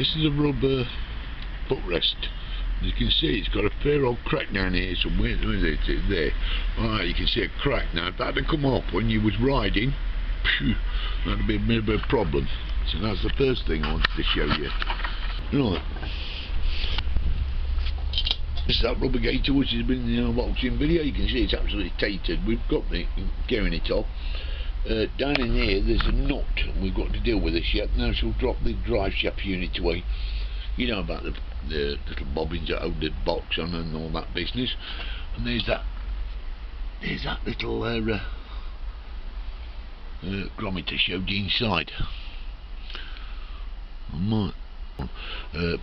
This is a rubber footrest. As you can see, it's got a fair old crack down here somewhere. Where is it? It's there. Alright, you can see a crack now. If that had come off when you was riding, phew, that'd be a bit of a problem. So that's the first thing I wanted to show you. Right. This is that rubber gator which has been in the unboxing video. You can see it's absolutely tainted. We've got the gearing it off. Down in here there's a nut, and we've got to deal with this yet. Now she'll drop the drive shaft unit away. You know about the little bobbins that hold the box on and all that business. And there's that little grommeter showed the inside.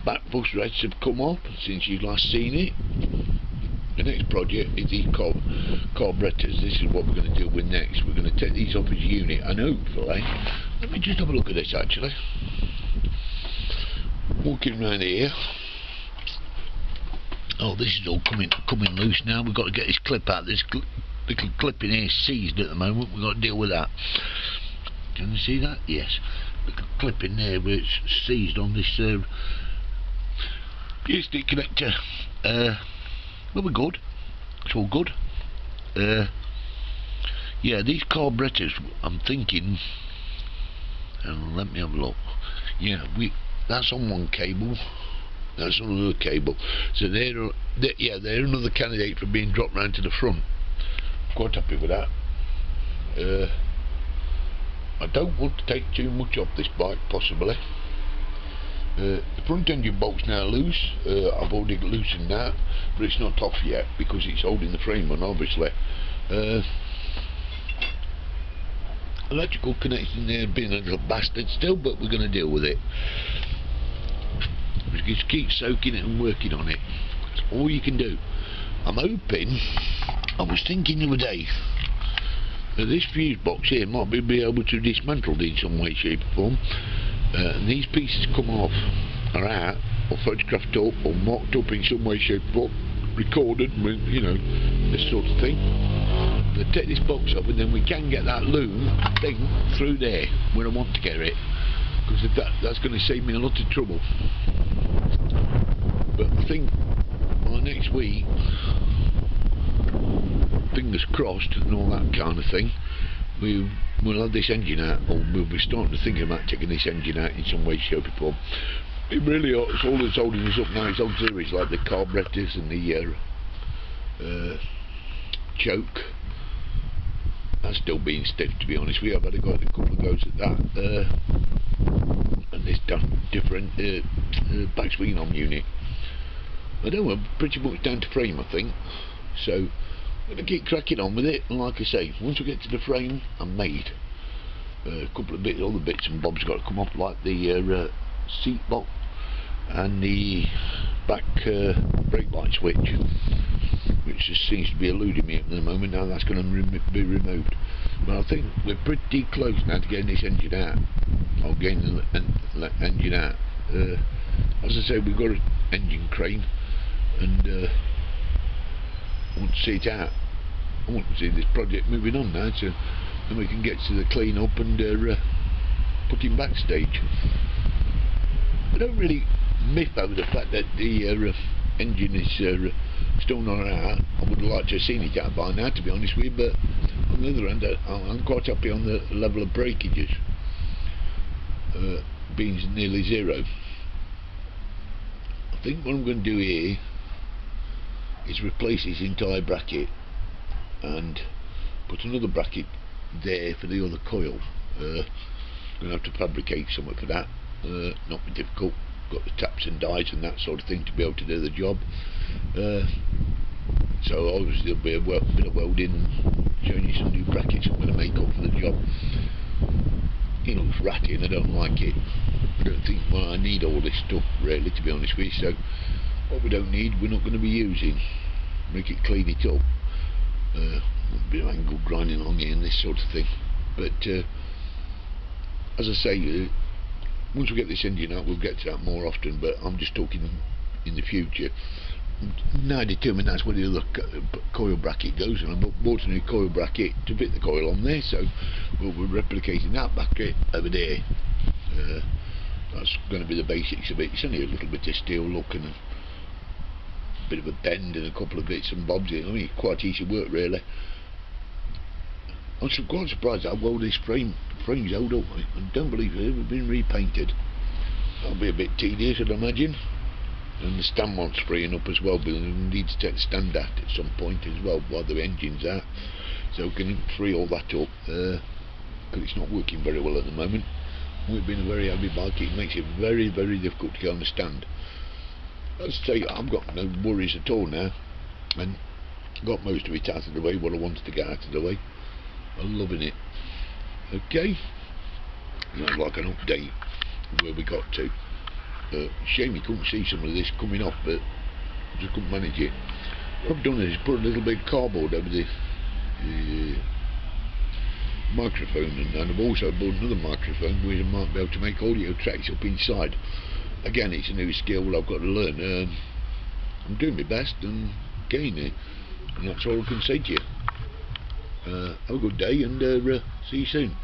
Back bus reds have come off since you've last seen it. The next project is these carburetors. This is what we're going to deal with next. We're going to take these off as a unit, and hopefully, let me just have a look at this actually. Walking around here. Oh, this is all coming loose now. We've got to get this clip out. This little clip in here is seized at the moment. We've got to deal with that. Can you see that? Yes. Little clip in there where it's seized on this stick connector. Well, we're good. It's all good. Yeah, these carburetors, I'm thinking, let me have a look. Yeah, that's on one cable, that's on another cable, so they're another candidate for being dropped round to the front. I'm quite happy with that. I don't want to take too much off this bike, possibly. The front engine bolt's now loose. I've already loosened that, but it's not off yet because it's holding the frame on, obviously. Electrical connection there being a little bastard still, but we're going to deal with it. We just keep soaking it and working on it. That's all you can do. I'm hoping, I was thinking the other day, that this fuse box here might be able to dismantle in some way, shape or form. And these pieces come off, are out, or photographed up, or marked up in some way, shape or form, recorded, you know, this sort of thing. They take this box off, and then we can get that loom thing through there where I want to get it, because that's going to save me a lot of trouble. But I think by next week, fingers crossed and all that kind of thing, we'll have this engine out, or we'll be starting to think about taking this engine out in some way, shape or form. It really is all that's holding us up now. It's auxiliaries like the carburetors and the choke. That's still being stiff, to be honest with you. I've had a couple of goes at that. And this different back swing arm unit. I don't know, pretty much down to frame, I think. So I'm going to keep cracking on with it, and like I say, once we get to the frame, I'm made. A couple of other bits and bobs got to come off, like the seat box and the back brake light switch, which just seems to be eluding me at the moment. Now that's going to be removed, but I think we're pretty close now to getting this engine out, or getting the engine out. As I say, we've got an engine crane, and I want to see it out. I want to see this project moving on now, so then we can get to the clean up and put him backstage. I don't really miff over the fact that the engine is still not out. I would have liked to have seen it out by now, to be honest with you, but on the other hand, I'm quite happy on the level of breakages being nearly zero. I think what I'm going to do here is replace this entire bracket and put another bracket there for the other coil. I'm going to have to fabricate something for that. Not be difficult. Got the taps and dies and that sort of thing to be able to do the job. So obviously there'll be a bit of welding and showing you some new brackets I'm going to make up for the job. It looks ratty and I don't like it. I don't think I need all this stuff really, to be honest with you. So what we don't need, we're not going to be using. Make it clean it up. A bit of angle grinding along here and this sort of thing. But as I say, once we get this engine out, we'll get to that more often, but I'm just talking in the future. Now determined that's where the other coil bracket goes, and I bought a new coil bracket to fit the coil on there, so we're replicating that bracket over there. That's going to be the basics of it. It's only a little bit of steel look and a bit of a bend and a couple of bits and bobs. I mean, quite easy work really. I'm quite surprised how well this frame's held up. I don't believe it's ever been repainted. That'll be a bit tedious, I'd imagine. And the stand wants freeing up as well, but we need to take the stand out at some point as well while the engine's out, so we can free all that up, because it's not working very well at the moment. We've been a very heavy bike, it makes it very, very difficult to get on the stand. I'd say I've got no worries at all now, and got most of it out of the way, what I wanted to get out of the way. I'm loving it. Okay, that's like an update where we got to. Shame you couldn't see some of this coming off, but just couldn't manage it. What I've done is put a little bit of cardboard over the microphone, and I've also bought another microphone where I might be able to make audio tracks up inside. Again, it's a new skill I've got to learn. I'm doing my best and getting it, and that's all I can say to you. Have a good day, and see you soon.